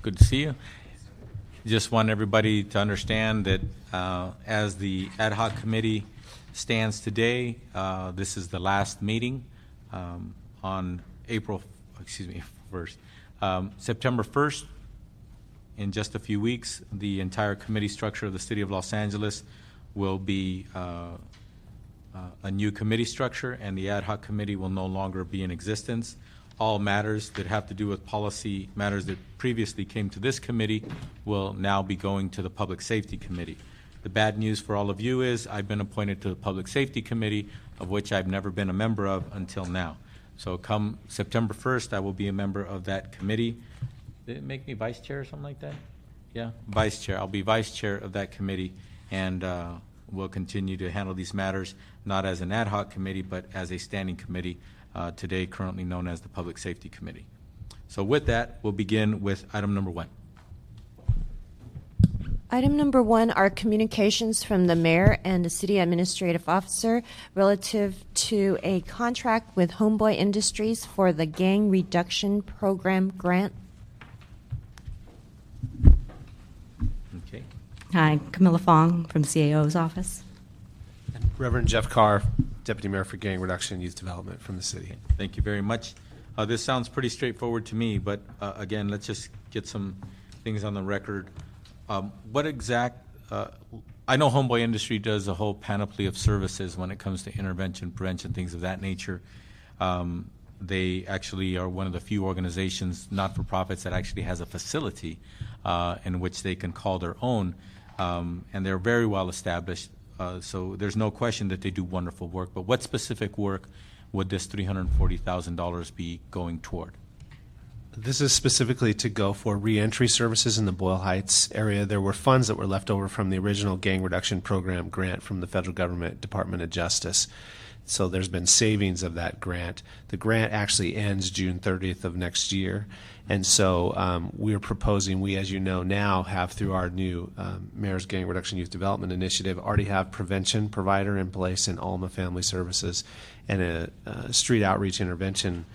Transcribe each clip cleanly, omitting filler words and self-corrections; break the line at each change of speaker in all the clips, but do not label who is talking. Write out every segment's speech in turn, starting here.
Good to see you. Just want everybody to understand that as the ad hoc committee stands today, this is the last meeting on September 1st. In just a few weeks, the entire committee structure of the City of Los Angeles will be a new committee structure, and the ad hoc committee will no longer be in existence. All matters that have to do with policy matters that previously came to this committee will now be going to the Public Safety Committee. The bad news for all of you is I've been appointed to the Public Safety Committee, of which I've never been a member of until now. So come September 1st, I will be a member of that committee. Did it make me vice chair or something like that? Yeah, vice chair. I'll be vice chair of that committee, and we'll continue to handle these matters, not as an ad hoc committee, but as a standing committee, today currently known as the Public Safety Committee. So with that, we'll begin with item number 1.
Item number 1 are communications from the mayor and the city administrative officer relative to a contract with Homeboy Industries for the Gang Reduction Program grant.
Okay.
Hi, Camilla Fong from CAO's office.
Reverend Jeff Carr, Deputy Mayor for Gang Reduction and Youth Development from the city.
Thank you very much. This sounds pretty straightforward to me, but again, let's just get some things on the record. What exact, I know Homeboy Industry does a whole panoply of services when it comes to intervention, prevention, things of that nature. They actually are one of the few organizations, not-for-profits, that actually has a facility in which they can call their own, and they're very well established. So there's no question that they do wonderful work. But what specific work would this $340,000 be going toward?
This is specifically to go for reentry services in the Boyle Heights area. There were funds that were left over from the original Gang Reduction Program grant from the federal government, Department of Justice. So there's been savings of that grant. The grant actually ends June 30th of next year. And so we're proposing, we, as you know, now have through our new Mayor's Gang Reduction Youth Development Initiative, already have prevention provider in place in Alma Family Services and a street outreach intervention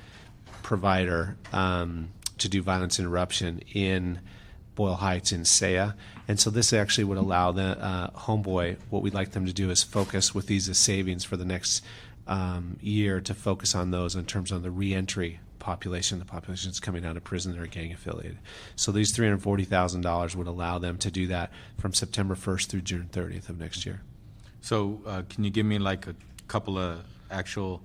provider to do violence interruption in Boyle Heights in SEA. And so this actually would allow the Homeboy, what we'd like them to do is focus with these as savings for the next year to focus on those in terms of the reentry population, the population that's coming out of prison that are gang affiliated. So these $340,000 would allow them to do that from September 1st through June 30th of next year.
So can you give me like a couple of actual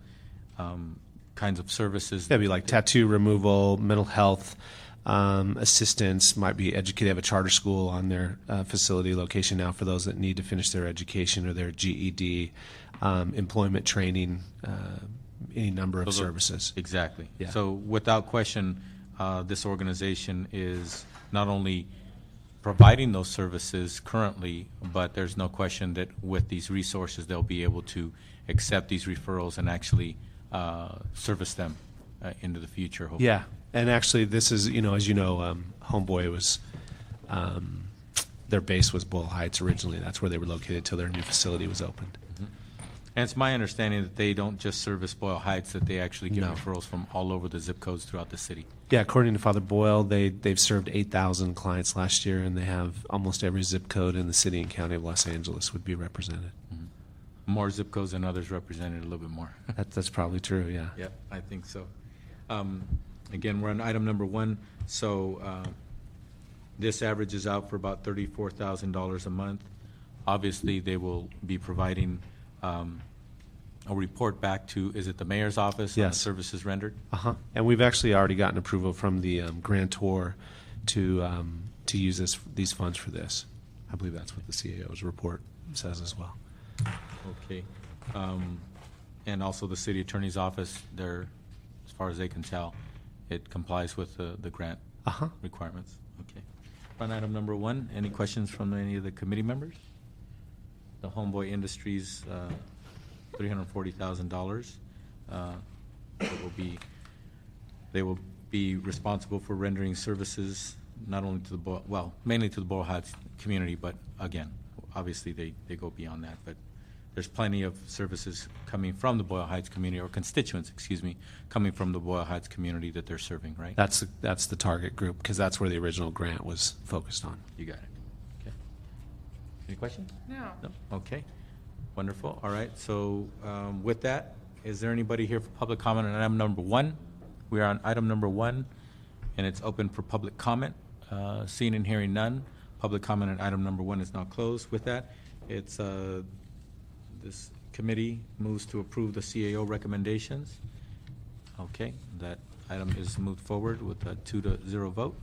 kinds of services?
That'd be like tattoo removal, mental health assistance, might be educated. They have a charter school on their facility location now for those that need to finish their education or their GED, employment training, any number of services.
Exactly.
Yeah.
So without question, this organization is not only providing those services currently, but there's no question that with these resources, they'll be able to accept these referrals and actually service them into the future, hopefully.
Yeah, and actually this is, as you know, Homeboy was, their base was Boyle Heights originally. That's where they were located till their new facility was opened.
Mm-hmm. And it's my understanding that they don't just service Boyle Heights, that they actually get referrals from all over the zip codes throughout the city. Yeah,
according to Father Boyle, they've served 8,000 clients last year, and they have almost every zip code in the city and county of Los Angeles would be represented.
Mm-hmm. More zip codes than others represented, a little bit more.
That's probably true, yeah.
Yeah, I think so. Again, we're on item number 1. So this averages out for about $34,000 a month. Obviously, they will be providing a report back to, is it the mayor's office?
Yes.
On the services rendered?
Uh-huh. And we've actually already gotten approval from the grantor to use these funds for this. I believe that's what the CAO's report says as well.
Okay. And also the city attorney's office, as far as they can tell, it complies with the grant requirements. Okay. On item number 1, any questions from any of the committee members? The Homeboy Industries, $340,000. They will be responsible for rendering services not only to mainly to the Boyle Heights community, but again, obviously they go beyond that. But there's plenty of services coming from the Boyle Heights community, or constituents, excuse me, coming from the Boyle Heights community that they're serving, right?
That's the target group, because that's where the original grant was focused on.
You got it. Okay. Any questions?
No.
No? Okay. Wonderful. All right. So with that, is there anybody here for public comment on item number 1? We are on item number 1, and it's open for public comment. Seeing and hearing none, public comment on item number 1 is now closed. With that, it's this committee moves to approve the CAO recommendations. Okay, that item is moved forward with a 2-0 vote.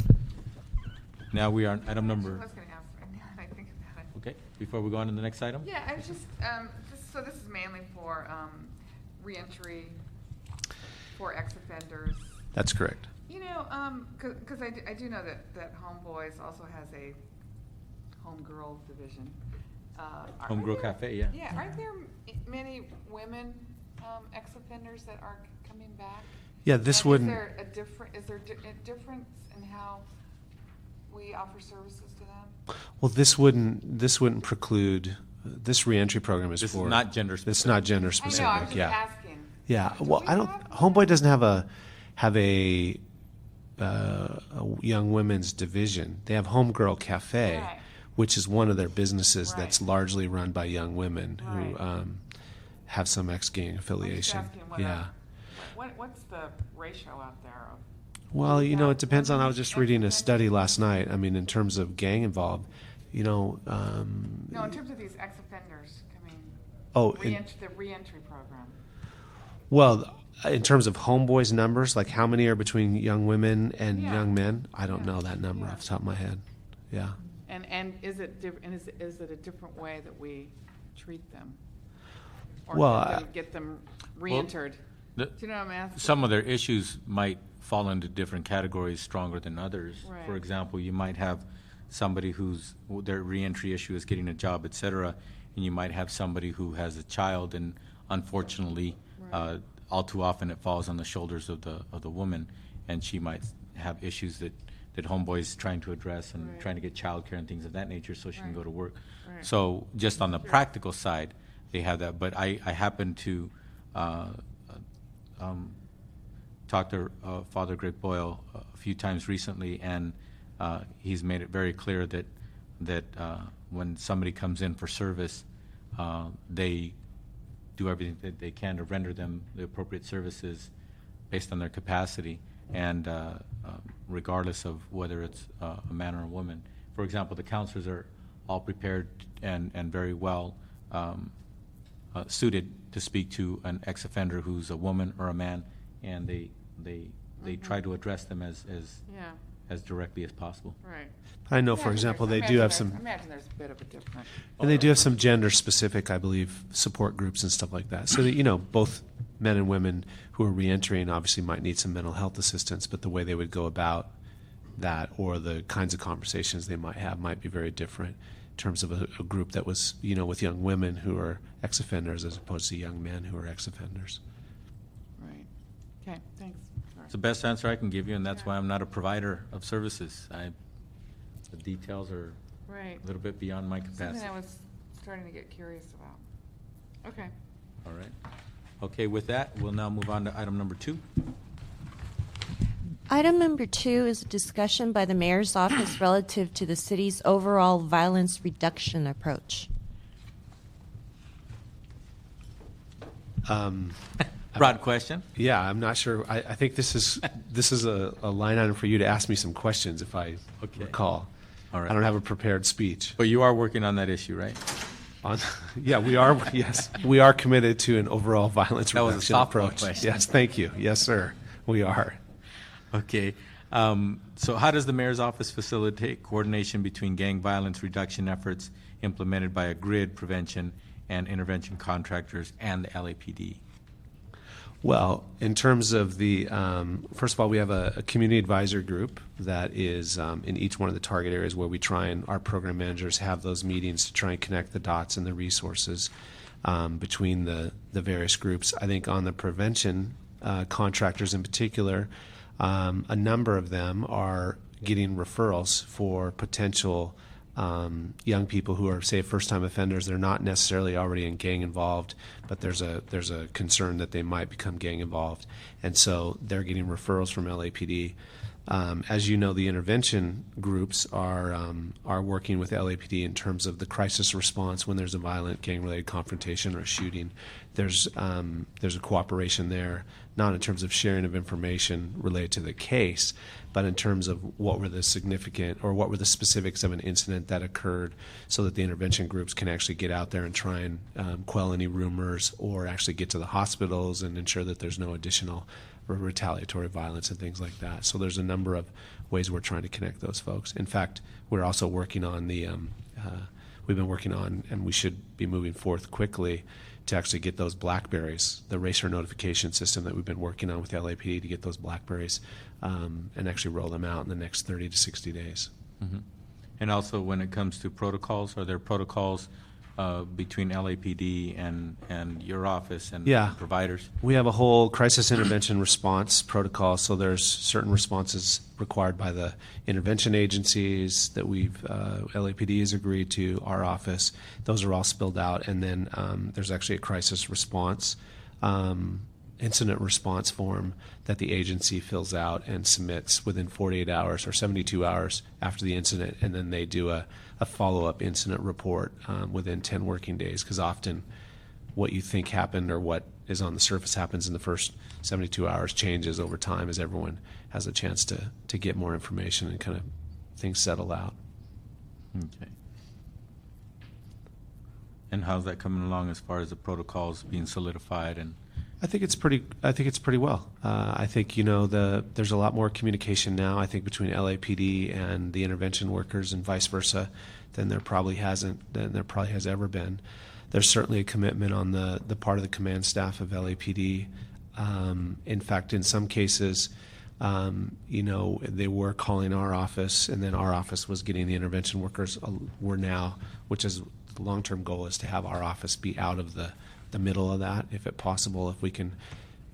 Now we are on item number.
I was going to ask right now that I think about it.
Okay, before we go on to the next item.
Yeah, I was just so this is mainly for reentry for ex-offenders.
That's correct.
You know, because I do know that Homeboys also has a homegirl division.
Homegirl Cafe, yeah.
Yeah, aren't there many women ex-offenders that are coming back?
Yeah, this
And
wouldn't.
Is there a difference in how we offer services to them?
Well, this wouldn't preclude. This reentry program is
This is
for.
not gender
It's
specific.
not gender
I
specific.
know, I was just
yeah.
asking.
Yeah.
Do
Well,
we
I don't.
have-
Homeboy doesn't have a young women's division. They have Homegirl Cafe,
Right.
which is one of their businesses
Right.
that's largely run by young women who
Right.
have some ex-gang affiliation.
asking what
Yeah.
What's the ratio out there of?
Well,
Do we
you know,
have
it depends on. I was
women
just reading a
ex-offenders?
study last night. I mean, in terms of gang involved, you know.
No, in terms of these ex-offenders coming.
Oh,
The reentry program.
Well, in terms of Homeboys numbers, like how many are between young women and
Yeah.
young men? I don't
Yeah.
know that number
Yeah.
off the top of my head. Yeah.
And is it is it a different way that we treat them? Or
Well,
get them reentered?
The-
Do you know what I'm asking?
Some of their issues might fall into different categories stronger than others.
Right.
For example, you might have somebody whose their reentry issue is getting a job, et cetera, and you might have somebody who has a child, and unfortunately,
Right.
all too often it falls on the shoulders of the woman, and she might have issues that Homeboy's trying to address and
Right.
trying to get childcare and things of that nature so she can
Right.
go to work.
Right.
So just on the practical side, they have that. But I happen to talked to Father Greg Boyle a few times recently, and he's made it very clear that when somebody comes in for service, they do everything that they can to render them the appropriate services based on their capacity, and regardless of whether it's a man or a woman. For example, the counselors are all prepared and very well suited to speak to an ex-offender who's a woman or a man, and they try to address them as
Yeah,
as directly as possible.
right.
I know, for example, they do have
I
some,
imagine there's a bit of a difference.
and they do have some gender-specific, I believe, support groups and stuff like that. So that, you know, both men and women who are reentering obviously might need some mental health assistance, but the way they would go about that or the kinds of conversations they might have might be very different in terms of a group that was, you know, with young women who are ex-offenders as opposed to young men who are ex-offenders.
Right. Okay, thanks. Sorry.
It's the best answer I can give you, and that's why I'm not a provider of services. The details are
Right.
a little bit beyond my
Something
capacity.
I was starting to get curious about. Okay.
All right. Okay, with that, we'll now move on to item number 2.
Item number 2 is a discussion by the mayor's office relative to the city's overall violence reduction approach.
Broad question.
Yeah, I'm not sure. I think this is a line item for you to ask me some questions, if I
Okay.
recall.
All right.
I don't have a prepared speech.
But you are working on that issue, right?
Yeah, we are. Yes, we are committed to an overall violence
That was a
reduction
softball
approach.
question.
Yes, thank you. Yes, sir. We are.
Okay. So how does the mayor's office facilitate coordination between gang violence reduction efforts implemented by a grid prevention and intervention contractors and the LAPD?
Well, in terms of the, first of all, we have a community advisor group that is in each one of the target areas where we try and our program managers have those meetings to try and connect the dots and the resources between the various groups. I think on the prevention contractors in particular, a number of them are getting referrals for potential young people who are, say, first-time offenders. They're not necessarily already in gang involved, but there's a concern that they might become gang involved, and so they're getting referrals from LAPD. As you know, the intervention groups are working with LAPD in terms of the crisis response when there's a violent gang-related confrontation or a shooting. There's a cooperation there, not in terms of sharing of information related to the case, but in terms of what were the specifics of an incident that occurred, so that the intervention groups can actually get out there and try and quell any rumors, or actually get to the hospitals and ensure that there's no additional retaliatory violence and things like that. So there's a number of ways we're trying to connect those folks. In fact, we're also working on we've been working on, and we should be moving forth quickly to actually get those BlackBerries, the racer notification system that we've been working on with LAPD, to get those BlackBerries and actually roll them out in the next 30 to 60 days.
Mm-hmm. And also, when it comes to protocols, are there protocols between LAPD and your office and providers?
We have a whole crisis intervention response protocol, so there's certain responses required by the intervention agencies that LAPD has agreed to, our office. Those are all spelled out, and then there's actually a crisis response incident response form that the agency fills out and submits within 48 hours or 72 hours after the incident, and then they do a follow-up incident report within 10 working days, because often what you think happened or what is on the surface happens in the first 72 hours changes over time as everyone has a chance to get more information and kind of things settle out.
Okay. And how's that coming along as far as the protocols being solidified? And
I think it's pretty well. I think there's a lot more communication now, I think, between LAPD and the intervention workers and vice versa than there probably has ever been. There's certainly a commitment on the part of the command staff of LAPD. In fact, in some cases, they were calling our office, and then our office was getting the intervention workers. We're now, which is the long-term goal, is to have our office be out of the middle of that, if it possible, if we can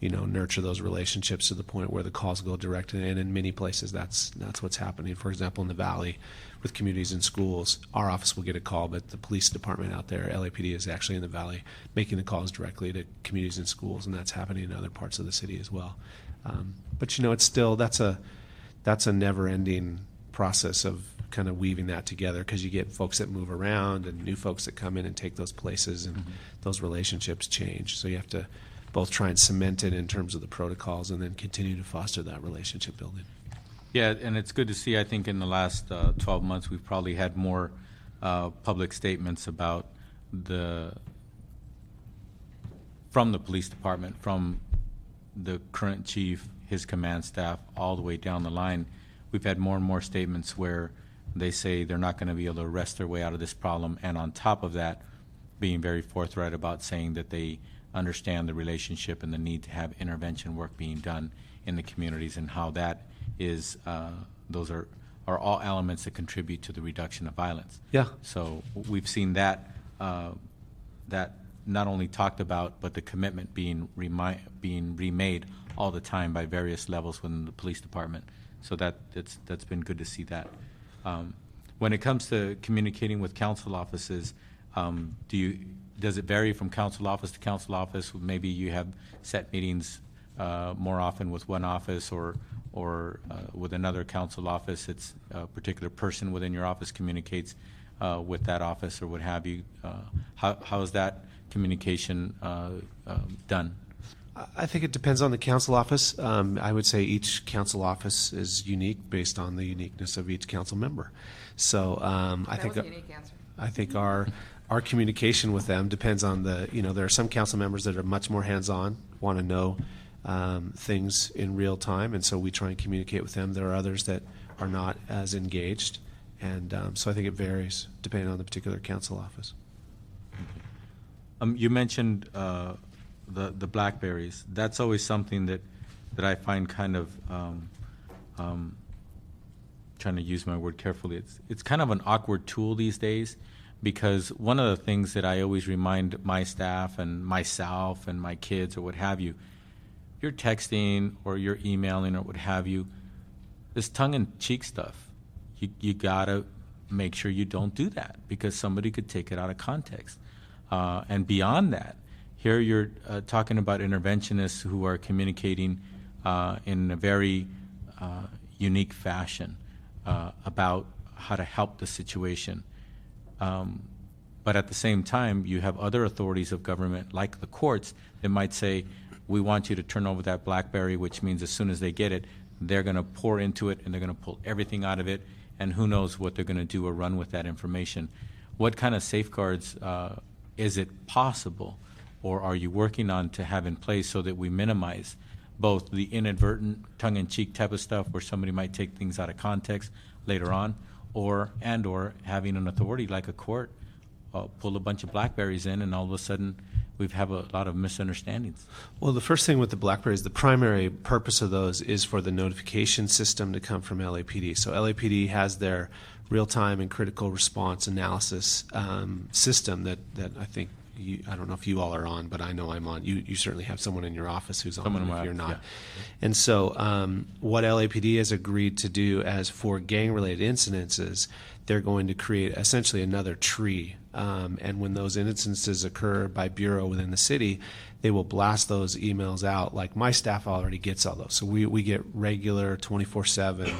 nurture those relationships to the point where the calls go direct. And in many places that's what's happening. For example, in the Valley with communities and schools, our office will get a call, but the police department out there, LAPD, is actually in the Valley making the calls directly to communities and schools, and that's happening in other parts of the city as well. But it's still, that's a never-ending process of kind of weaving that together, because you get folks that move around and new folks that come in and take those places, and those relationships change. So you have to both try and cement it in terms of the protocols and then continue to foster that relationship building.
Yeah, and it's good to see. I think in the last 12 months we've probably had more public statements about from the police department, from the current chief, his command staff, all the way down the line. We've had more and more statements where they say they're not going to be able to wrest their way out of this problem, and on top of that, being very forthright about saying that they understand the relationship and the need to have intervention work being done in the communities, and how that is, those are all elements that contribute to the reduction of violence.
Yeah.
So we've seen that not only talked about, but the commitment being remade all the time by various levels within the police department. So that's been good to see that. When it comes to communicating with council offices, does it vary from council office to council office? Maybe you have set meetings more often with one office, or with another council office. It's a particular person within your office communicates with that office, or what have you. How is that communication done?
I think it depends on the council office. I would say each council office is unique based on the uniqueness of each council member. So I think
was a unique answer.
I think our communication with them depends on there are some council members that are much more hands-on, want to know things in real time, and so we try and communicate with them. There are others that are not as engaged, and so I think it varies depending on the particular council office.
You mentioned the BlackBerries. That's always something that I find kind of trying to use my word carefully. It's kind of an awkward tool these days, because one of the things that I always remind my staff and myself and my kids or what have you, you're texting or you're emailing or what have you, this tongue-in-cheek stuff, you gotta make sure you don't do that, because somebody could take it out of context. And beyond that, here you're talking about interventionists who are communicating in a very unique fashion about how to help the situation. But at the same time, you have other authorities of government, like the courts, that might say, we want you to turn over that BlackBerry, which means as soon as they get it, they're going to pour into it and they're going to pull everything out of it, and who knows what they're going to do or run with that information. What kind of safeguards is it possible, or are you working on to have in place so that we minimize both the inadvertent, tongue-in-cheek type of stuff where somebody might take things out of context later on, or having an authority like a court pull a bunch of BlackBerries in, and all of a sudden we have a lot of misunderstandings?
Well, the first thing with the BlackBerries, the primary purpose of those is for the notification system to come from LAPD. So LAPD has their real-time and critical response analysis system that I think I don't know if you all are on, but I know I'm on. You certainly have someone in your office who's on, if you're not.
Yeah.
And so what LAPD has agreed to do as for gang-related incidents is they're going to create essentially another tree. And when those instances occur by bureau within the city, they will blast those emails out. Like my staff already gets all those. So we get regular 24/7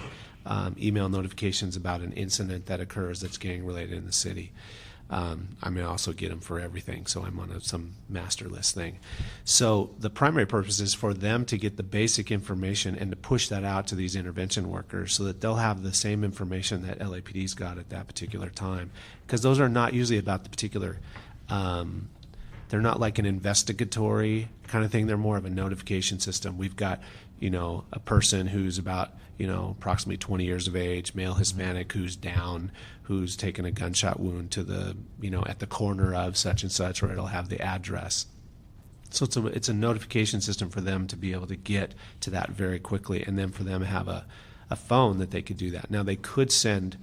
email notifications about an incident that occurs that's gang-related in the city. I may also get them for everything, so I'm on some master list thing. So the primary purpose is for them to get the basic information and to push that out to these intervention workers so that they'll have the same information that LAPD's got at that particular time. Because those are not usually about the particular, they're not like an investigatory kind of thing. They're more of a notification system. We've got, a person who's about, approximately 20 years of age, male Hispanic, who's down, who's taken a gunshot wound to the, at the corner of such and such, or it'll have the address. So it's a notification system for them to be able to get to that very quickly, and then for them to have a phone that they could do that. Now, they could send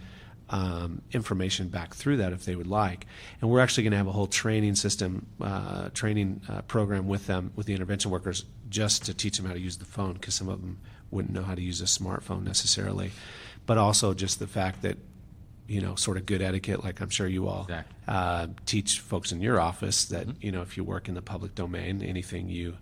information back through that if they would like. And we're actually going to have a whole training system, program with them, with the intervention workers, just to teach them how to use the phone, because some of them wouldn't know how to use a smartphone necessarily. But also just the fact that, sort of good etiquette, like I'm sure you all teach folks in your office that, if you work in the public domain, anything you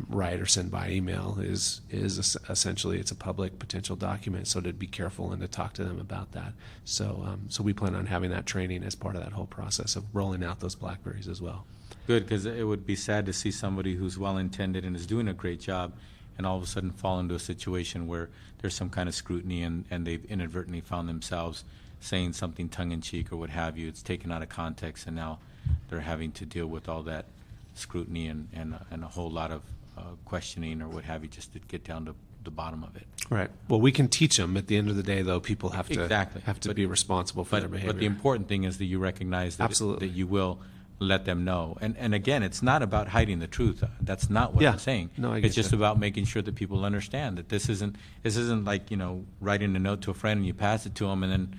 write or send by email is essentially, it's a public potential document, so to be careful and to talk to them about that. So we plan on having that training as part of that whole process of rolling out those BlackBerries as well.
Good, because it would be sad to see somebody who's well-intended and is doing a great job and all of a sudden fall into a situation where there's some kind of scrutiny and they've inadvertently found themselves saying something tongue-in-cheek or what have you. It's taken out of context, and now they're having to deal with all that scrutiny and a whole lot of questioning or what have you, just to get down to the bottom of it.
Right. Well, we can teach them. At the end of the day, though, people have to be responsible for their behavior.
But the important thing is that you recognize that,
Absolutely.
that you will let them know. And again, it's not about hiding the truth. That's not what I'm saying.
No, I get
it's just
that.
about making sure that people understand that this isn't like, writing a note to a friend and you pass it to them and then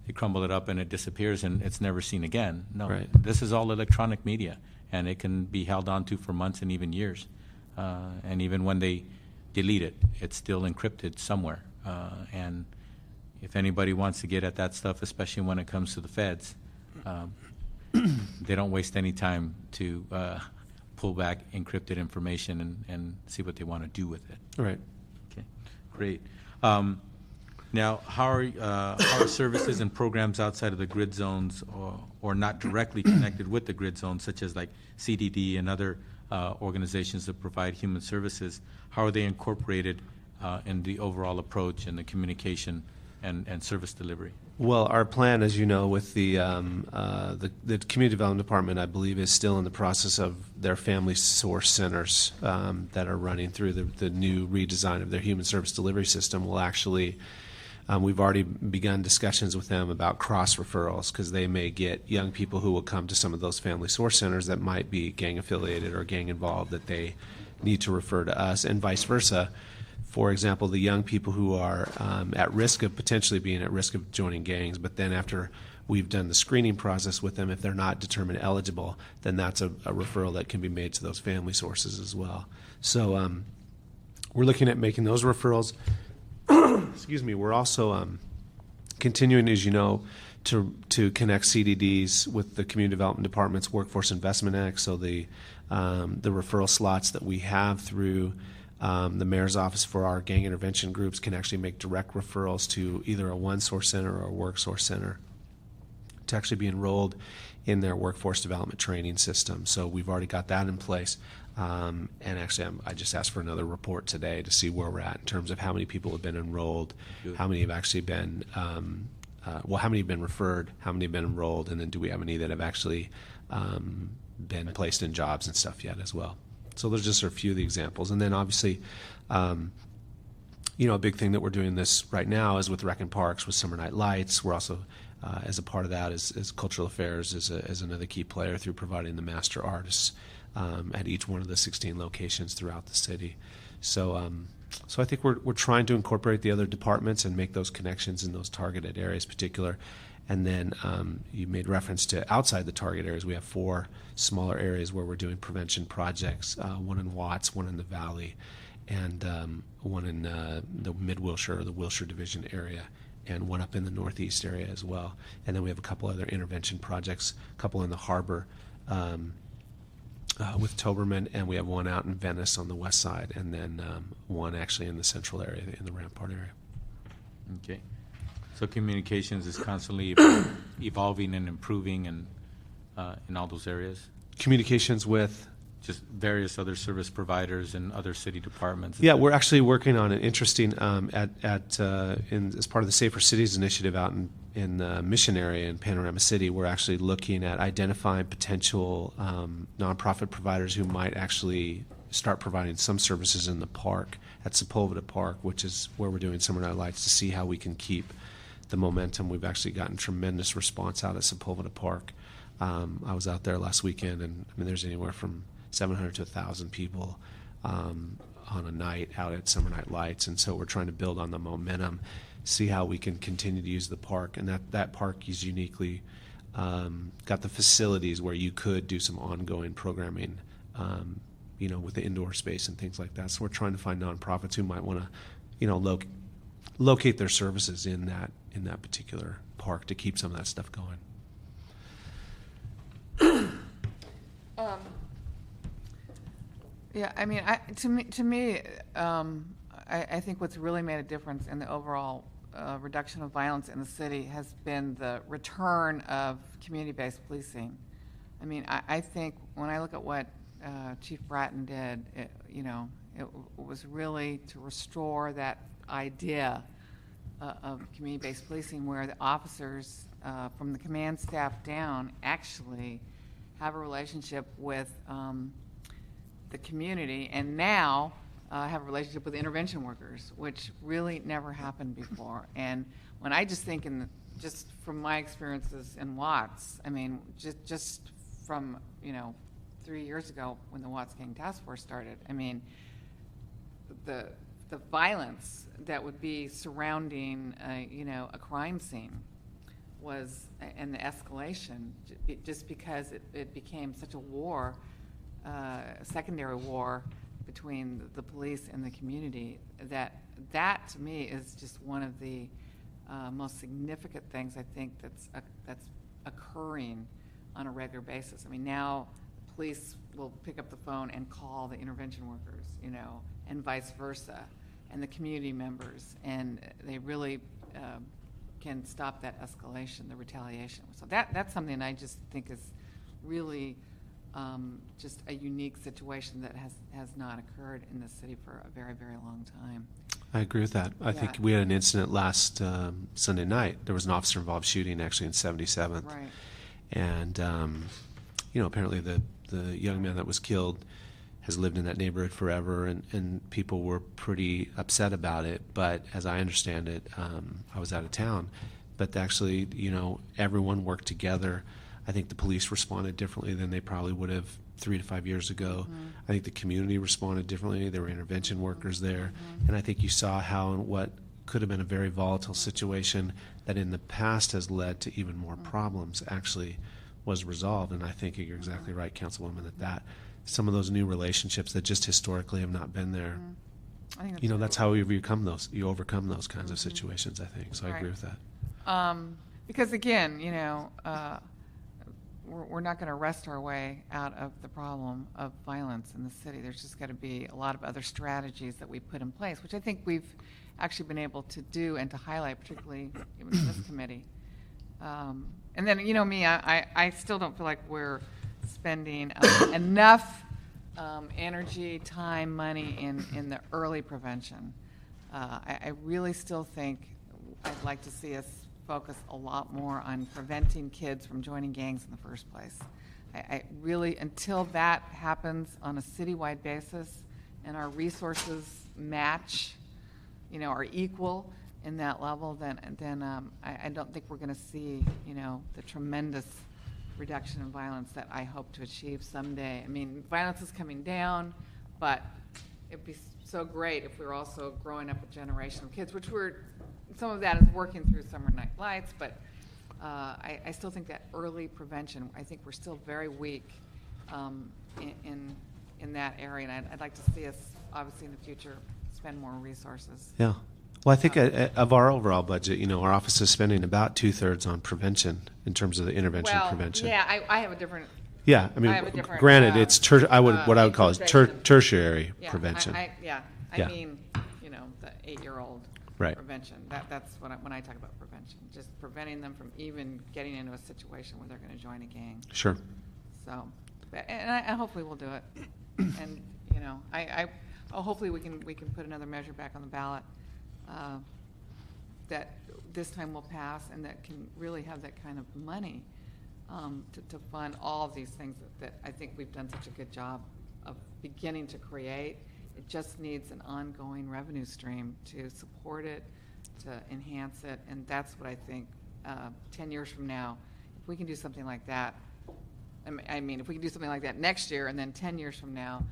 they crumble it up and it disappears and it's never seen again. No,
Right.
This is all electronic media, and it can be held onto for months and even years. And even when they delete it, it's still encrypted somewhere. And if anybody wants to get at that stuff, especially when it comes to the feds, they don't waste any time to pull back encrypted information and see what they want to do with it.
Right.
Okay, great. Now, how are services and programs outside of the grid zones or not directly connected with the grid zones, such as like CDD and other organizations that provide human services, how are they incorporated in the overall approach and the communication and service delivery?
Well, our plan, as you know, with the Community Development Department, I believe, is still in the process of their family source centers that are running through the new redesign of their human service delivery system. Will actually, we've already begun discussions with them about cross referrals, because they may get young people who will come to some of those family source centers that might be gang affiliated or gang involved that they need to refer to us, and vice versa. For example, the young people who are at risk of potentially being at risk of joining gangs, but then after we've done the screening process with them, if they're not determined eligible, then that's a referral that can be made to those family sources as well. So we're looking at making those referrals. Excuse me. We're also continuing, as you know, to connect CDDs with the Community Development Department's Workforce Investment Act. So the referral slots that we have through the mayor's office for our gang intervention groups can actually make direct referrals to either a one-source center or a work source center to actually be enrolled in their workforce development training system. So we've already got that in place. And actually, I just asked for another report today to see where we're at in terms of how many people have been enrolled, how many have actually been, how many have been referred, how many have been enrolled, and then do we have any that have actually been placed in jobs and stuff yet as well. So those just are a few of the examples. And then obviously, a big thing that we're doing this right now is with Rec and Parks with Summer Night Lights. We're also, as a part of that, is Cultural Affairs is another key player through providing the master artists at each one of the 16 locations throughout the city. So I think we're trying to incorporate the other departments and make those connections in those targeted areas particular. And then you made reference to outside the target areas. We have 4 smaller areas where we're doing prevention projects, one in Watts, one in the Valley, and one in the Mid-Wilshire or the Wilshire Division area, and one up in the Northeast area as well. And then we have a couple other intervention projects, a couple in the harbor with Toberman, and we have one out in Venice on the west side, and then one actually in the central area, in the Rampart area.
Okay. So communications is constantly evolving and improving and in all those areas?
Communications with?
Just various other service providers and other city departments.
Yeah, we're actually working on an interesting, as part of the Safer Cities initiative out in the Mission area in Panorama City, we're actually looking at identifying potential nonprofit providers who might actually start providing some services in the park at Sepulveda Park, which is where we're doing Summer Night Lights, to see how we can keep the momentum. We've actually gotten tremendous response out at Sepulveda Park. I was out there last weekend, and there's anywhere from 700 to 1,000 people on a night out at Summer Night Lights, and so we're trying to build on the momentum, see how we can continue to use the park. And that park is uniquely got the facilities where you could do some ongoing programming, with the indoor space and things like that. So we're trying to find nonprofits who might want to, locate their services in that particular park to keep some of that stuff going.
Yeah, I mean, to me, I think what's really made a difference in the overall reduction of violence in the city has been the return of community-based policing. I mean, I think when I look at what Chief Bratton did, it was really to restore that idea of community-based policing, where the officers from the command staff down actually have a relationship with the community, and now have a relationship with intervention workers, which really never happened before. And when I just think just from my experiences in Watts, I mean, just from 3 years ago when the Watts Gang Task Force started, I mean, the violence that would be surrounding a crime scene was, and the escalation, just because it became such a war, secondary war between the police and the community, that to me is just one of the most significant things I think that's occurring on a regular basis. I mean, now police will pick up the phone and call the intervention workers, and vice versa, and the community members, and they really can stop that escalation, the retaliation. So that's something I just think is really just a unique situation that has not occurred in the city for a very, very long time.
I agree with that. I think we had an incident last Sunday night. There was an officer-involved shooting actually in 77th.
Right.
And, apparently the young man that was killed has lived in that neighborhood forever, and people were pretty upset about it. But as I understand it, I was out of town. But actually, everyone worked together. I think the police responded differently than they probably would have 3 to 5 years ago. Mm-hmm. I think the community responded differently. There were intervention workers there. Mm-hmm. And I think you saw how what could have been a very volatile situation that in the past has led to even more problems actually was resolved. And I think you're exactly right, Councilwoman, that some of those new relationships that just historically have not been there, I think that's how you overcome those kinds of situations, I think. So I agree with that.
Because again, we're not going to wrest our way out of the problem of violence in the city. There's just got to be a lot of other strategies that we put in place, which I think we've actually been able to do and to highlight, particularly in this committee. And then, me, I still don't feel like we're spending enough energy, time, money in the early prevention. I really still think I'd like to see us focus a lot more on preventing kids from joining gangs in the first place. I really, until that happens on a citywide basis and our resources match, are equal in that level, then I don't think we're going to see, the tremendous reduction in violence that I hope to achieve someday. I mean, violence is coming down, but it'd be so great if we were also growing up a generation of kids, which some of that is working through Summer Night Lights, but I still think that early prevention, I think we're still very weak in that area, and I'd like to see us, obviously, in the future, spend more resources.
Yeah. Well, I think of our overall budget, our office is spending about 2/3 on prevention in terms of the intervention prevention.
Yeah, I have a different.
Yeah, I mean,
I have a different,
granted, it's what I would call is
interpretation.
tertiary
Yeah,
prevention.
I
Yeah.
mean, the 8-year-old
Right.
prevention. That's when I talk about prevention, just preventing them from even getting into a situation where they're going to join a gang.
Sure.
So, and hopefully we'll do it. And hopefully we can put another measure back on the ballot that this time will pass, and that can really have that kind of money to fund all of these things that I think we've done such a good job of beginning to create. It just needs an ongoing revenue stream to support it, to enhance it, and that's what I think 10 years from now, if we can do something like that, I mean, if we can do something like that next year, and then 10 years from now,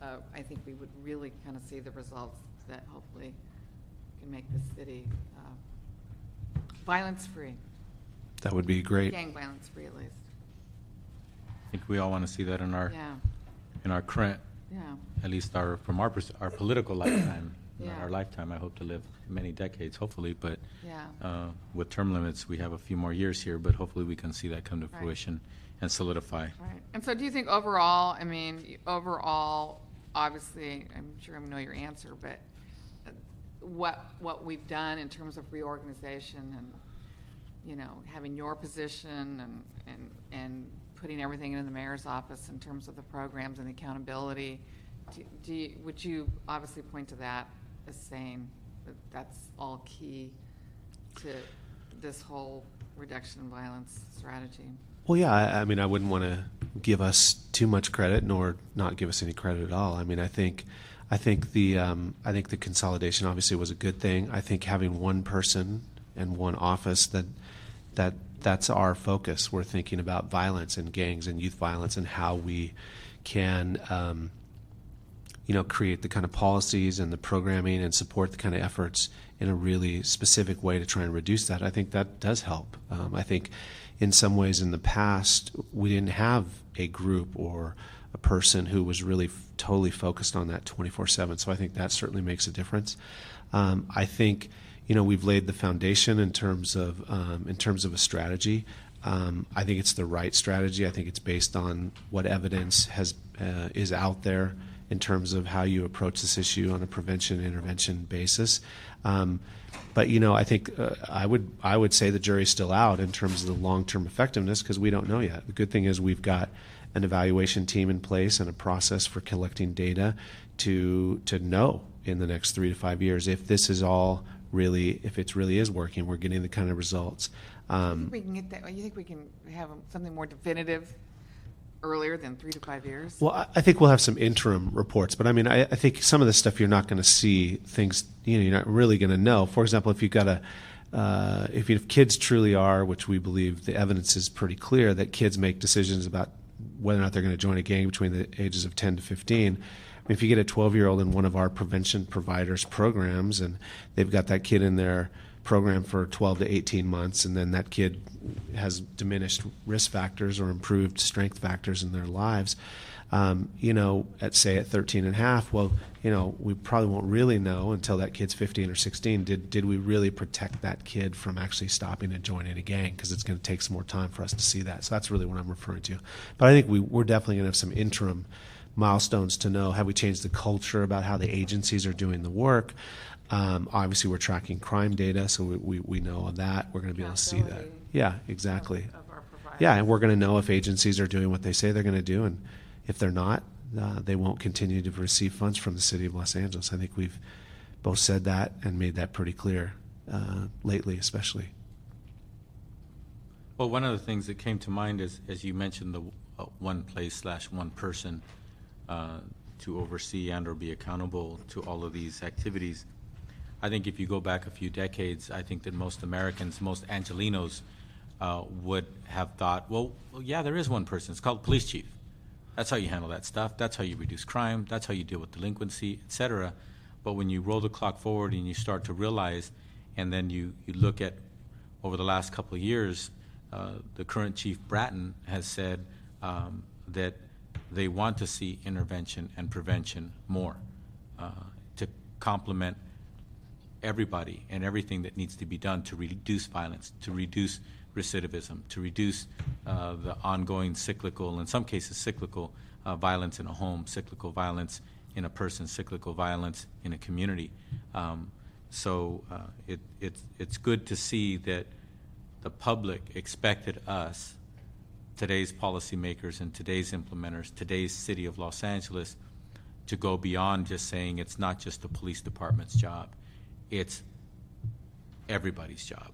I think we would really kind of see the results that hopefully can make this city violence-free.
That would be great.
Gang violence-free, at least.
I think we all want to see that in our current,
Yeah.
at least from our political lifetime.
Yeah.
Not our lifetime. I hope to live many decades, hopefully, but
Yeah.
with term limits, we have a few more years here, but hopefully we can see that come to
Right.
fruition and solidify.
Right. And so do you think overall, obviously, I'm sure I know your answer, but what we've done in terms of reorganization and, having your position and putting everything into the mayor's office in terms of the programs and the accountability, would you obviously point to that as saying that that's all key to this whole reduction in violence strategy?
Well, yeah, I mean, I wouldn't want to give us too much credit nor not give us any credit at all. I mean, I think the consolidation obviously was a good thing. I think having one person and one office that's our focus. We're thinking about violence and gangs and youth violence and how we can create the kind of policies and the programming and support the kind of efforts in a really specific way to try and reduce that. I think that does help. I think in some ways in the past, we didn't have a group or a person who was really totally focused on that 24/7. So I think that certainly makes a difference. I think, we've laid the foundation in terms of a strategy. I think it's the right strategy. I think it's based on what evidence is out there in terms of how you approach this issue on a prevention intervention basis. But I think I would say the jury's still out in terms of the long-term effectiveness because we don't know yet. The good thing is we've got an evaluation team in place and a process for collecting data to know in the next 3 to 5 years if this is all really, if it really is working, we're getting the kind of results.
You think we can get that? You think we can have something more definitive earlier than 3 to 5 years?
Well, I think we'll have some interim reports, but I mean, I think some of the stuff you're not going to see things, you're not really going to know. For example, if you've got if kids truly are, which we believe the evidence is pretty clear that kids make decisions about whether or not they're going to join a gang between the ages of 10 to 15. I mean, if you get a 12-year-old in one of our prevention providers programs and they've got that kid in their program for 12 to 18 months and then that kid has diminished risk factors or improved strength factors in their lives, at 13 and a half, well, we probably won't really know until that kid's 15 or 16. Did we really protect that kid from actually stopping and joining a gang? Because it's going to take some more time for us to see that. So that's really what I'm referring to. But I think we're definitely going to have some interim milestones to know. Have we changed the culture about how the agencies are doing the work? Obviously, we're tracking crime data, so we know that. We're going to be able to see that. Yeah, exactly.
Of our providers.
Yeah, and we're going to know if agencies are doing what they say they're going to do, and if they're not, they won't continue to receive funds from the City of Los Angeles. I think we've both said that and made that pretty clear lately, especially.
Well, one of the things that came to mind is, as you mentioned, the one place / one person to oversee and or be accountable to all of these activities. I think if you go back a few decades, I think that most Americans, most Angelenos would have thought, well, yeah, there is one person. It's called police chief. That's how you handle that stuff. That's how you reduce crime. That's how you deal with delinquency, et cetera. But when you roll the clock forward and you start to realize, and then you look at over the last couple of years, the current Chief Bratton has said that they want to see intervention and prevention more to complement everybody and everything that needs to be done to reduce violence, to reduce recidivism, to reduce the ongoing cyclical, in some cases cyclical, violence in a home, cyclical violence in a person, cyclical violence in a community. So it's good to see that the public expected us, today's policymakers and today's implementers, today's City of Los Angeles, to go beyond just saying it's not just the police department's job, it's everybody's job.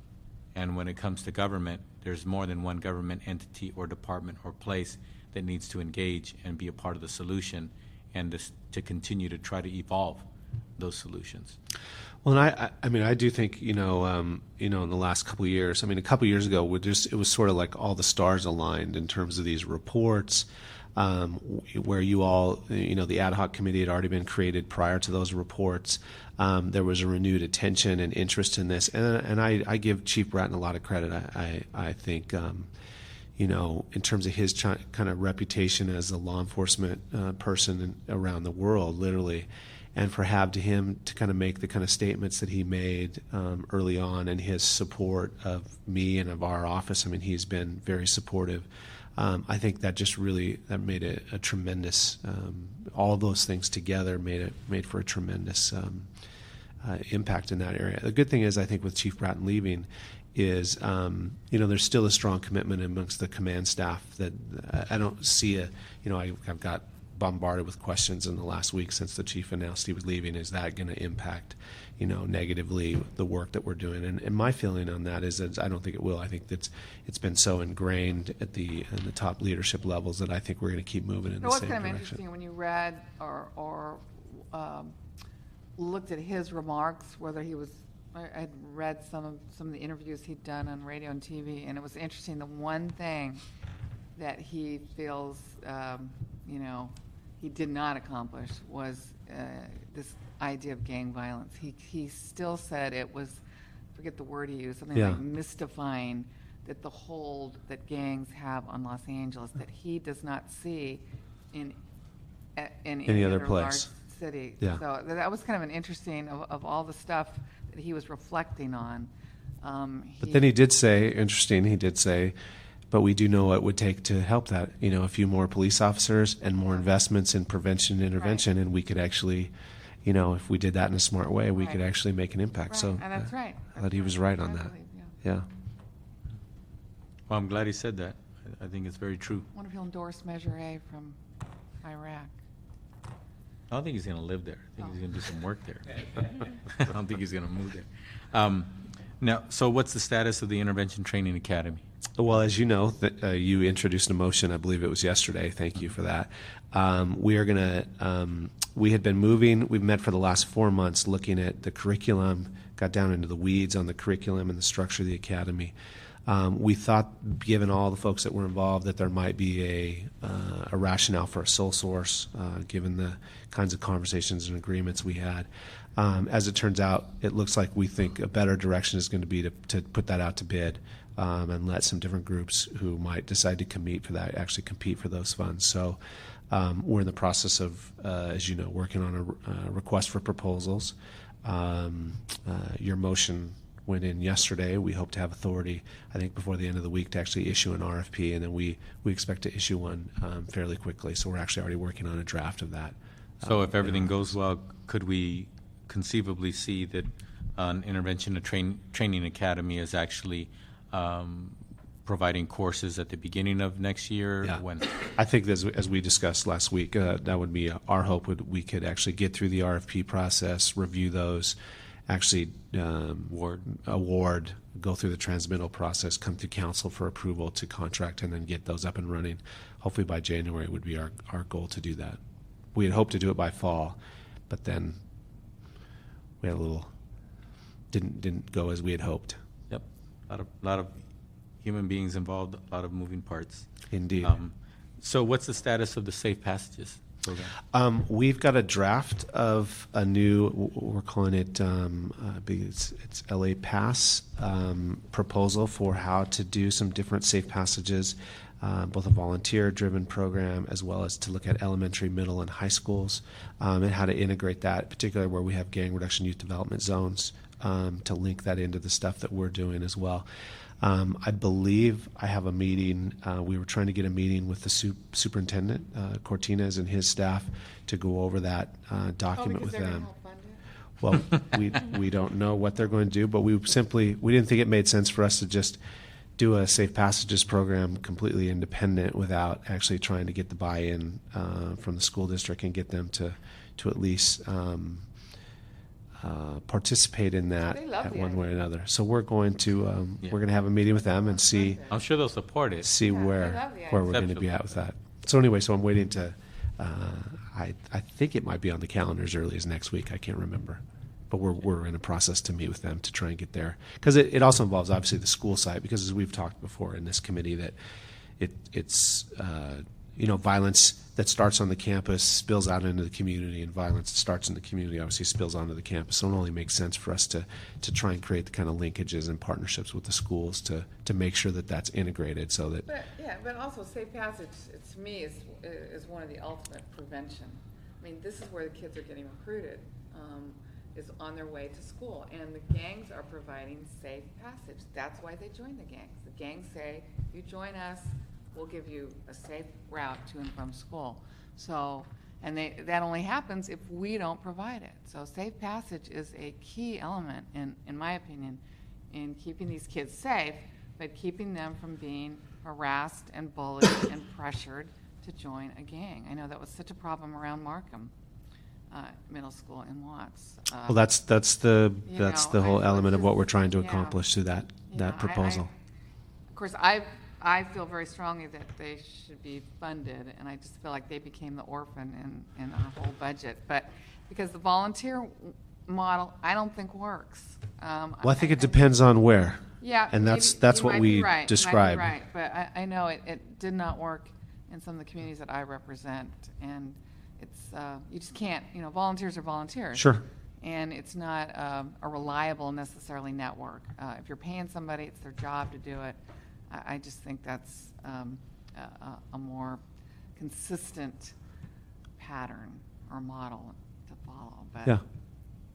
And when it comes to government, there's more than one government entity or department or place that needs to engage and be a part of the solution, and to continue to try to evolve those solutions.
Well, and I mean, I do think, in the last couple of years, a couple of years ago, it was sort of like all the stars aligned in terms of these reports, where you all, the ad hoc committee had already been created prior to those reports. There was a renewed attention and interest in this, and I give Chief Bratton a lot of credit. I think, in terms of his kind of reputation as a law enforcement person around the world, literally, and for him to kind of make the kind of statements that he made early on, and his support of me and of our office. He's been very supportive. I think that just really made a tremendous. All of those things together made for a tremendous impact in that area. The good thing is, I think, with Chief Bratton leaving, is there's still a strong commitment amongst the command staff that I don't see I've got bombarded with questions in the last week since the chief announced he was leaving. Is that going to impact, negatively the work that we're doing? And my feeling on that is that I don't think it will. I think that it's been so ingrained in the top leadership levels that I think we're going to keep moving in the same direction.
It was kind of interesting when you read or looked at his remarks, whether he was. I had read some of the interviews he'd done on radio and TV, and it was interesting. The one thing that he feels, he did not accomplish was this idea of gang violence. He still said it was, I forget the word he used, something like mystifying that the hold that gangs have on Los Angeles that he does not see in any other
place.
Large city.
Yeah.
So that was kind of an interesting of all the stuff that he was reflecting on.
But then he did say, but we do know what it would take to help that. A few more police officers and more investments in prevention and intervention, and we could actually, if we did that in a smart way, we could actually make an impact.
Right.
So
and that's right.
I thought he was right on that. Yeah.
Well, I'm glad he said that. I think it's very true.
I wonder if he'll endorse Measure A from Iraq.
I don't think he's going to live there. I think he's going to do some work there. I don't think he's going to move there. Now, so what's the status of the Intervention Training Academy?
Well, as you know, you introduced a motion, I believe it was yesterday. Thank you for that. We are going to, we had been moving, we've met for the last 4 months looking at the curriculum, got down into the weeds on the curriculum and the structure of the academy. We thought, given all the folks that were involved, that there might be a rationale for a sole source, given the kinds of conversations and agreements we had. As it turns out, it looks like we think a better direction is going to be to put that out to bid and let some different groups who might decide to compete for that actually compete for those funds. So We're in the process of, as you know, working on a request for proposals. Your motion went in yesterday. We hope to have authority, I think, before the end of the week to actually issue an RFP, and then we expect to issue one fairly quickly. So we're actually already working on a draft of that.
So if everything goes well, could we conceivably see that an intervention and training academy is actually providing courses at the beginning of next year?
Yeah.
When
I think as we discussed last week, that would be our hope. We could actually get through the RFP process, review those, actually award, go through the transmittal process, come through council for approval to contract, and then get those up and running. Hopefully by January would be our goal to do that. We had hoped to do it by fall, but then we had a little didn't go as we had hoped.
Yep, lot of human beings involved, a lot of moving parts.
Indeed.
So what's the status of the Safe Passages program?
We've got a draft of a new, we're calling it, it's LA Pass proposal for how to do some different safe passages, both a volunteer-driven program as well as to look at elementary, middle, and high schools, and how to integrate that, particularly where we have gang reduction youth development zones, to link that into the stuff that we're doing as well. I believe I have a meeting. We were trying to get a meeting with the superintendent, Cortinez, and his staff to go over that document with them. Well, we don't know what they're going to do, but we didn't think it made sense for us to just do a safe passages program completely independent without actually trying to get the buy-in from the school district and get them to at least participate in that at one way or another. So we're going to have a meeting with them and see.
I'm sure they'll support it.
See where we're going to be at with that. So anyway, so I'm waiting to. I think it might be on the calendar as early as next week. I can't remember, but we're in a process to meet with them to try and get there, because it also involves obviously the school side, because as we've talked before in this committee that it's violence that starts on the campus spills out into the community, and violence that starts in the community obviously spills onto the campus. So it only makes sense for us to try and create the kind of linkages and partnerships with the schools to make sure that that's integrated, so that.
But also safe passage, to me, is one of the ultimate prevention. I mean, this is where the kids are getting recruited, is on their way to school, and the gangs are providing safe passage. That's why they join the gangs. The gangs say, you join us, we'll give you a safe route to and from school. So, and that only happens if we don't provide it. So safe passage is a key element, in my opinion, in keeping these kids safe, but keeping them from being harassed and bullied and pressured to join a gang. I know that was such a problem around Markham Middle School in Watts.
Well, that's the whole element of what we're trying to
Yeah.
accomplish through that proposal.
Of course, I feel very strongly that they should be funded, and I just feel like they became the orphan in our whole budget. But because the volunteer model, I don't think works.
Well, I think it depends on where.
Yeah,
and that's
you
what
might
we
be right.
described.
You might be right, but I know it did not work in some of the communities that I represent, and it's you just can't. Volunteers are volunteers.
Sure.
And it's not a reliable necessarily network. If you're paying somebody, it's their job to do it. I just think that's a more consistent pattern or model to follow. But
Yeah.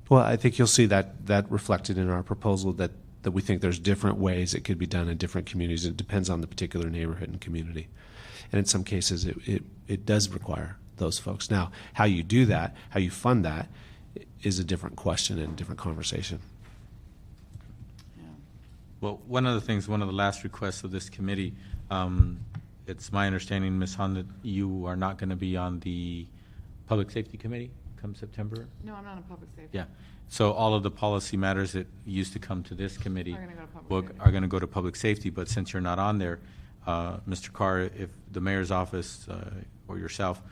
Well, I think you'll see that reflected in our proposal that we think there's different ways it could be done in different communities. It depends on the particular neighborhood and community. And in some cases, it does require those folks. Now, how you do that, how you fund that, is a different question and a different conversation.
Well, one of the last requests of this committee, it's my understanding, Ms. Hahn, that you are not going to be on the Public Safety Committee come September?
No, I'm not a public safety.
Yeah. So all of the policy matters that used to come to this committee
Are gonna go to public safety.
are going to go to public safety, but since you're not on there, Mr. Carr, if the mayor's office or yourself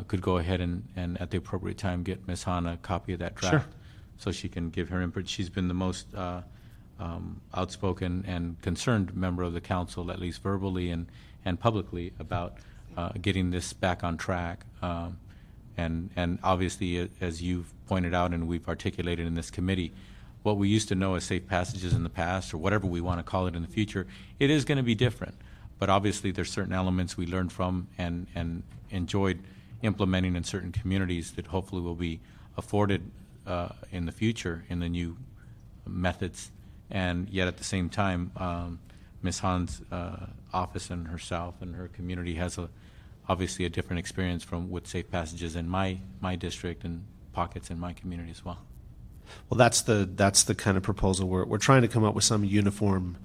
could go ahead and at the appropriate time get Ms. Hahn a copy of that draft.
Sure.
So she can give her input. She's been the most outspoken and concerned member of the council, at least verbally and publicly, about getting this back on track. And obviously, as you've pointed out and we've articulated in this committee, what we used to know as safe passages in the past, or whatever we want to call it in the future, it is going to be different. But obviously, there's certain elements we learned from and enjoyed implementing in certain communities that hopefully will be afforded in the future in the new methods. And yet at the same time, Ms. Hahn's office and herself and her community has obviously a different experience with safe passages in my district and pockets in my community as well.
Well, that's the kind of proposal we're trying to come up with, some uniform,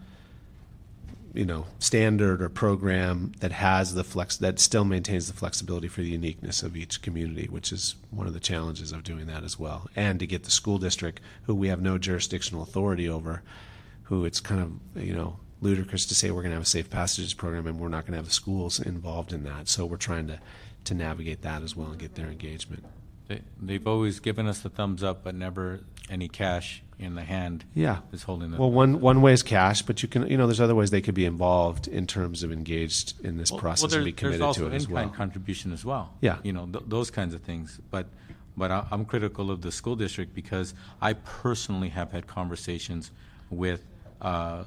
standard or program that has that still maintains the flexibility for the uniqueness of each community, which is one of the challenges of doing that as well. And to get the school district, who we have no jurisdictional authority over, who it's kind of, ludicrous to say we're going to have a safe passages program and we're not going to have the schools involved in that. So we're trying to navigate that as well and get their engagement.
They've always given us the thumbs up, but never any cash in the hand.
Yeah.
Is holding them.
Well, one way is cash, but you can, there's other ways they could be involved in terms of engaged in this process and be committed to it as well.
There's also in-kind contribution as well.
Yeah.
Those kinds of things. But I'm critical of the school district because I personally have had conversations with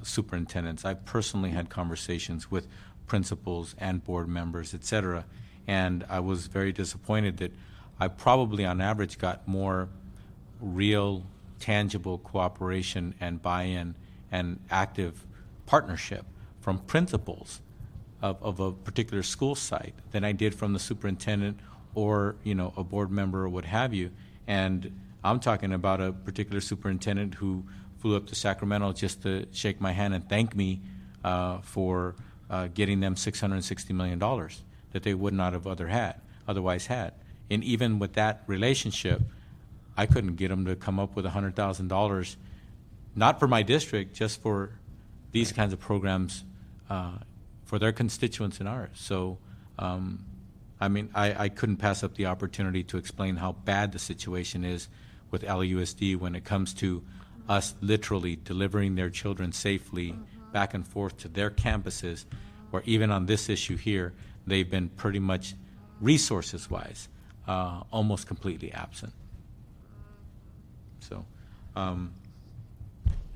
superintendents. I personally had conversations with principals and board members, et cetera, and I was very disappointed that I probably on average got more real, tangible cooperation and buy-in and active partnership from principals of a particular school site than I did from the superintendent or a board member or what have you. And I'm talking about a particular superintendent who flew up to Sacramento just to shake my hand and thank me for getting them $660 million that they would not have otherwise had. And even with that relationship, I couldn't get them to come up with $100,000, not for my district, just for these kinds of programs for their constituents and ours. So, I couldn't pass up the opportunity to explain how bad the situation is with LUSD when it comes to us literally delivering their children safely back and forth to their campuses, where even on this issue here, they've been pretty much resources-wise almost completely absent. So,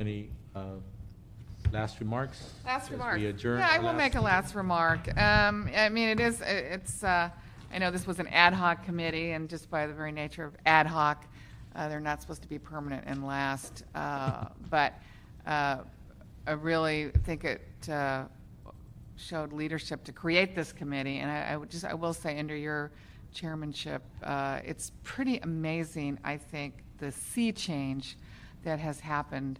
any last remarks?
Last remark.
We adjourn
Yeah, I
our
will
last-
make a last remark. It's, I know this was an ad hoc committee, and just by the very nature of ad hoc, they're not supposed to be permanent and last. But I really think it showed leadership to create this committee, and I will say under your chairmanship, it's pretty amazing, I think, the sea change that has happened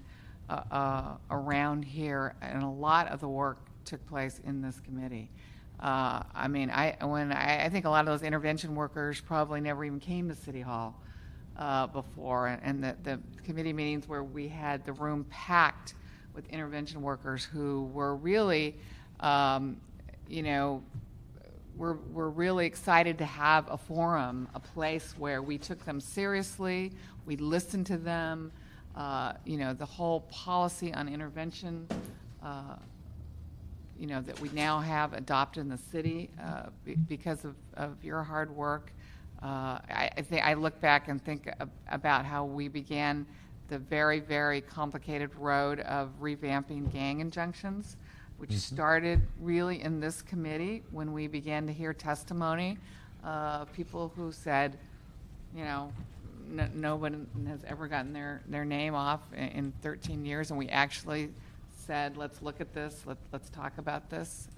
around here, and a lot of the work took place in this committee. I think a lot of those intervention workers probably never even came to City Hall before, and the committee meetings where we had the room packed with intervention workers who were really, we're really excited to have a forum, a place where we took them seriously, we listened to them, the whole policy on intervention, that we now have adopted in the city because of your hard work. I look back and think about how we began the very, very complicated road of revamping gang injunctions, which started really in this committee when we began to hear testimony of people who said, no one has ever gotten their name off in 13 years, and we actually said, let's look at this, let's talk about this.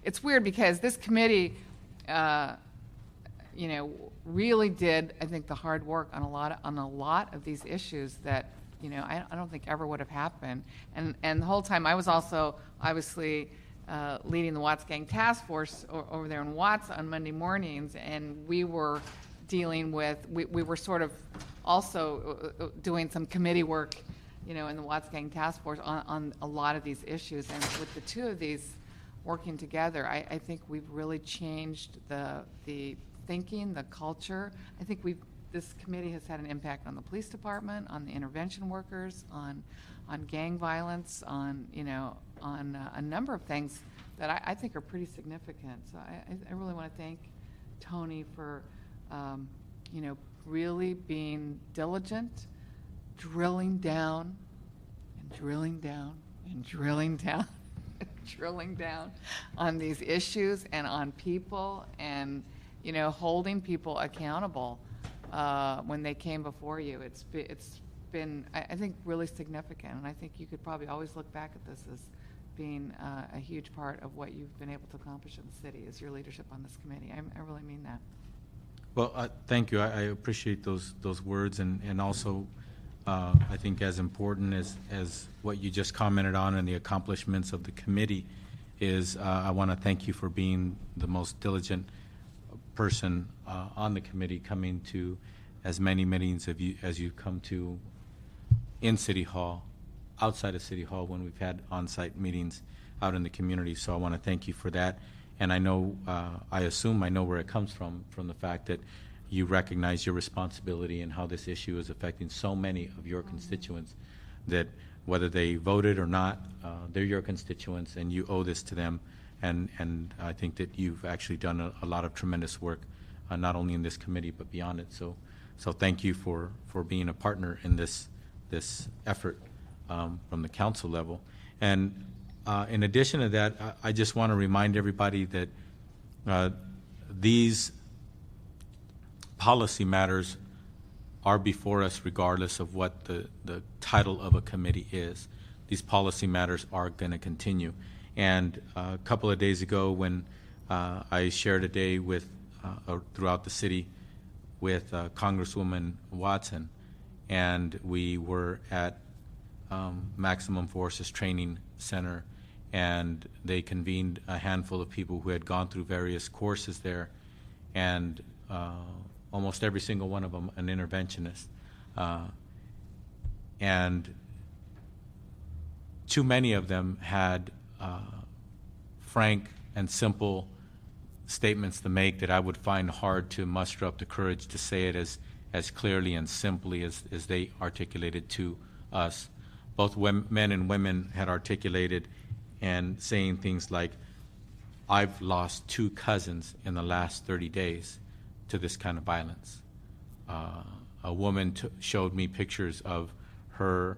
It's weird because this committee, really did, I think, the hard work on a lot of these issues that, I don't think ever would have happened. And the whole time I was also obviously leading the Watts Gang Task Force over there in Watts on Monday mornings, and we were dealing with, we were sort of also doing some committee work, in the Watts Gang Task Force on a lot of these issues. And with the two of these working together, I think we've really changed the thinking, the culture. I think this committee has had an impact on the police department, on the intervention workers, on gang violence, on a number of things that I think are pretty significant. So I really want to thank Tony for, really being diligent, drilling down and drilling down and drilling down and drilling down on these issues and on people, and holding people accountable when they came before you. It's been, I think, really significant, and I think you could probably always look back at this as being a huge part of what you've been able to accomplish in the city is your leadership on this committee. I really mean that.
Well, thank you. I appreciate those words, and also I think as important as what you just commented on and the accomplishments of the committee is I want to thank you for being the most diligent person on the committee, coming to as many meetings as you come to in City Hall, outside of City Hall when we've had on-site meetings out in the community. So I want to thank you for that. And I know, I assume I know where it comes from the fact that you recognize your responsibility and how this issue is affecting so many of your constituents, that whether they voted or not, they're your constituents and you owe this to them. And I think that you've actually done a lot of tremendous work, not only in this committee but beyond it. So thank you for being a partner in this effort from the council level. And in addition to that, I just want to remind everybody that these policy matters are before us regardless of what the title of a committee is. These policy matters are going to continue. And a couple of days ago when I shared a day with throughout the city with Congresswoman Watson, and we were at Maximum Forces Training Center, and they convened a handful of people who had gone through various courses there, and almost every single one of them an interventionist. And too many of them had frank and simple statements to make that I would find hard to muster up the courage to say it as clearly and simply as they articulated to us. Both men and women had articulated and saying things like, I've lost 2 cousins in the last 30 days to this kind of violence. A woman showed me pictures of her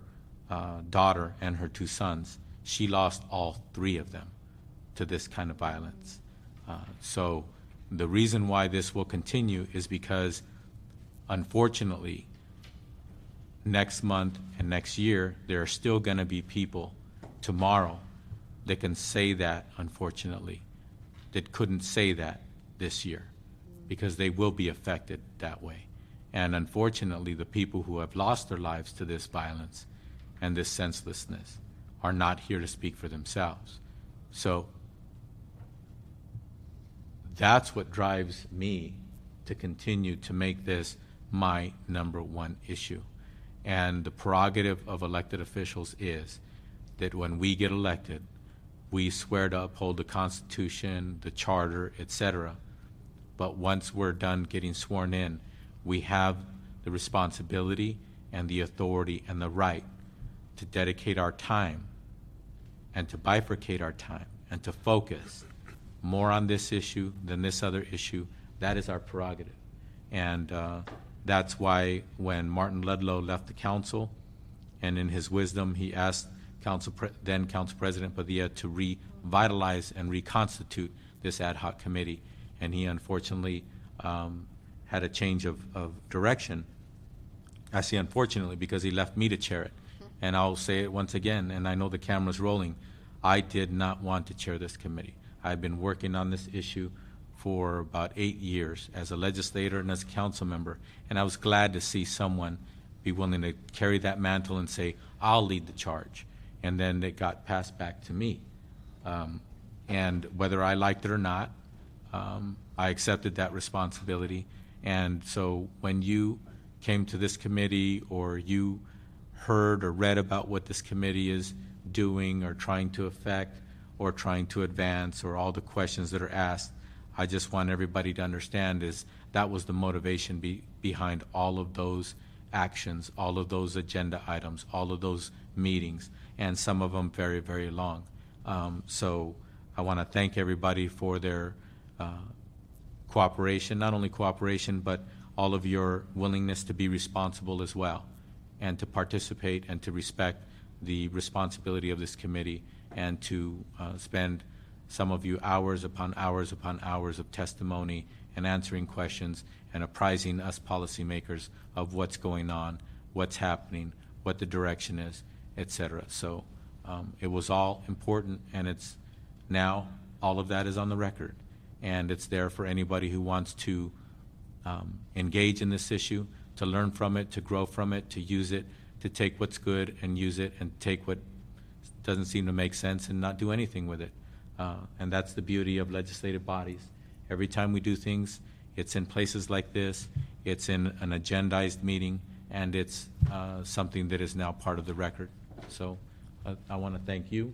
daughter and her 2 sons. She lost all 3 of them to this kind of violence. So the reason why this will continue is because, unfortunately, next month and next year, there are still going to be people tomorrow that can say that, unfortunately, that couldn't say that this year, because they will be affected that way. And unfortunately, the people who have lost their lives to this violence and this senselessness are not here to speak for themselves. So that's what drives me to continue to make this my number one issue. And the prerogative of elected officials is that when we get elected, we swear to uphold the Constitution, the Charter, etc. But once we're done getting sworn in, we have the responsibility and the authority and the right to dedicate our time and to bifurcate our time and to focus more on this issue than this other issue. That is our prerogative. And that's why when Martin Ludlow left the council, and in his wisdom, he asked then Council President Padilla to revitalize and reconstitute this ad hoc committee. And he unfortunately had a change of direction. I say unfortunately because he left me to chair it. And I'll say it once again, and I know the camera's rolling, I did not want to chair this committee. I've been working on this issue for about 8 years as a legislator and as a council member, and I was glad to see someone be willing to carry that mantle and say, I'll lead the charge. And then it got passed back to me. And whether I liked it or not, I accepted that responsibility. And so when you came to this committee, or you heard or read about what this committee is doing or trying to affect or trying to advance, or all the questions that are asked, I just want everybody to understand is that was the motivation behind all of those actions, all of those agenda items, all of those meetings, and some of them very, very long. So I want to thank everybody for their cooperation, not only cooperation, but all of your willingness to be responsible as well, and to participate and to respect the responsibility of this committee, and to spend some of you hours upon hours upon hours of testimony and answering questions and apprising us policymakers of what's going on, what's happening, what the direction is, et cetera. So it was all important, and it's now all of that is on the record, and it's there for anybody who wants to engage in this issue, to learn from it, to grow from it, to use it, to take what's good and use it, and take what doesn't seem to make sense and not do anything with it. And that's the beauty of legislative bodies. Every time we do things, it's in places like this, it's in an agendized meeting, and it's something that is now part of the record. So I want to thank you,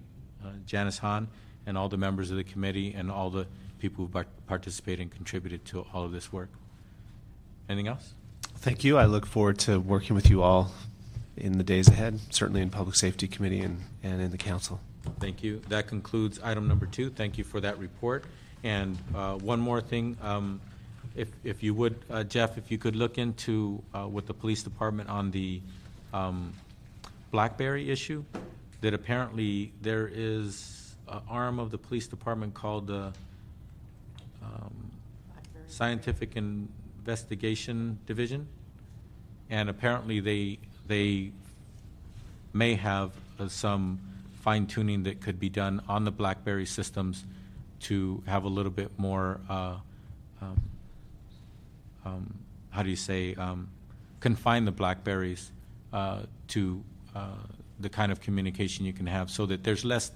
Janice Hahn, and all the members of the committee and all the people who participated and contributed to all of this work. Anything else?
Thank you. I look forward to working with you all in the days ahead, certainly in Public Safety Committee and in the Council.
Thank you. That concludes item number 2. Thank you for that report. And one more thing, if you would, Jeff, if you could look into with the police department on the BlackBerry issue, that apparently there is an arm of the police department called the Scientific Investigation Division, and apparently they may have some fine-tuning that could be done on the BlackBerry systems to have a little bit more, how do you say, confine the BlackBerries to the kind of communication you can have, so that there's less,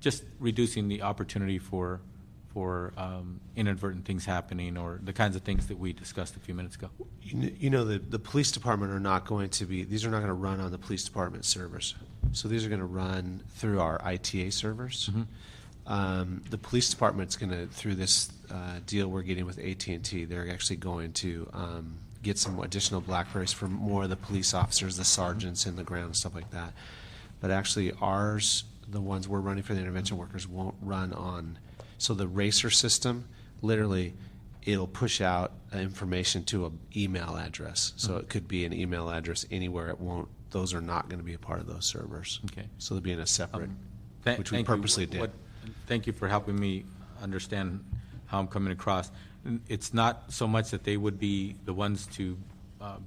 just reducing the opportunity for inadvertent things happening, or the kinds of things that we discussed a few minutes ago.
You know, the police department are not going to be, these are not going to run on the police department servers. So these are going to run through our ITA servers.
Mm-hmm.
The police department's going to, through this deal we're getting with AT&T, they're actually going to get some additional BlackBerries for more of the police officers, the sergeants in the ground, and stuff like that. But actually ours, the ones we're running for the intervention workers, won't run on. So the Racer system, literally, it'll push out information to an email address. So it could be an email address anywhere. It won't. Those are not going to be a part of those servers.
Okay.
So they'll be in a separate, which we
thank
purposely
you.
did.
Thank you for helping me understand how I'm coming across. It's not so much that they would be the ones to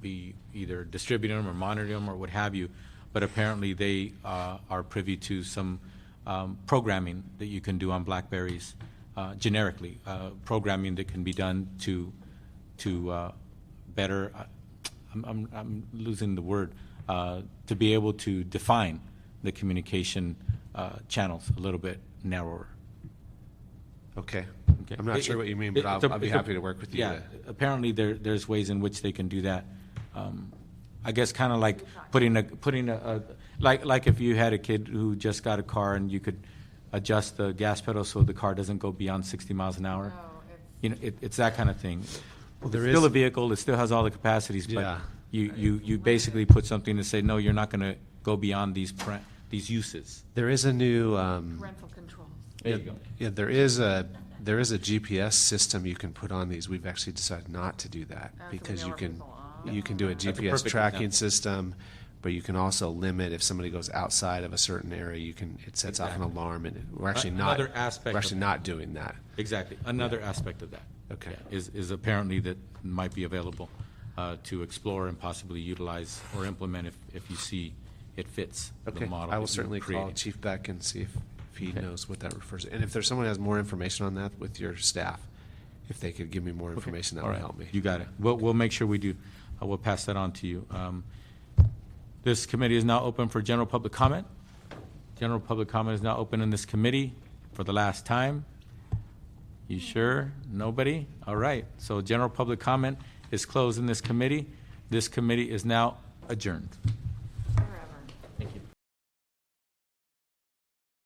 be either distributing them or monitoring them or what have you, but apparently they are privy to some programming that you can do on BlackBerries generically, programming that can be done to better, I'm losing the word, to be able to define the communication channels a little bit narrower.
Okay.
Okay.
I'm not sure what you mean, but I'll be happy to work with you.
Yeah, apparently there's ways in which they can do that. I guess kind of like putting a like if you had a kid who just got a car and you could adjust the gas pedal so the car doesn't go beyond 60 miles an hour. You know, it's that kind of thing.
Well,
It's still a vehicle. It still has all the capacities, but
Yeah.
you basically put something to say, no, you're not going to go beyond these uses.
There is a new.
Parental controls.
There you go.
Yeah, there is a GPS system you can put on these. We've actually decided not to do that
so
because
we
you
know
can
where
you can do a
a
GPS
perfect
tracking
example.
system, but you can also limit if somebody goes outside of a certain area. It sets off an
Exactly.
alarm, and we're actually not.
Another aspect
We're
of
actually
that.
not doing that.
Exactly. Another aspect of that.
Okay.
Yeah, is apparently that might be available to explore and possibly utilize or implement if you see it fits
Okay.
the model.
I will
that you're
certainly call
creating.
Chief Beck and see if he
Okay.
knows what that refers to. And if there's someone who has more information on that with your staff, if they could give me more information, that
All
would
right.
help me.
You got it. We'll make sure we do. We'll pass that on to you. This committee is now open for general public comment. General public comment is now open in this committee for the last time. You sure? Nobody? All right. So general public comment is closed in this committee. This committee is now adjourned.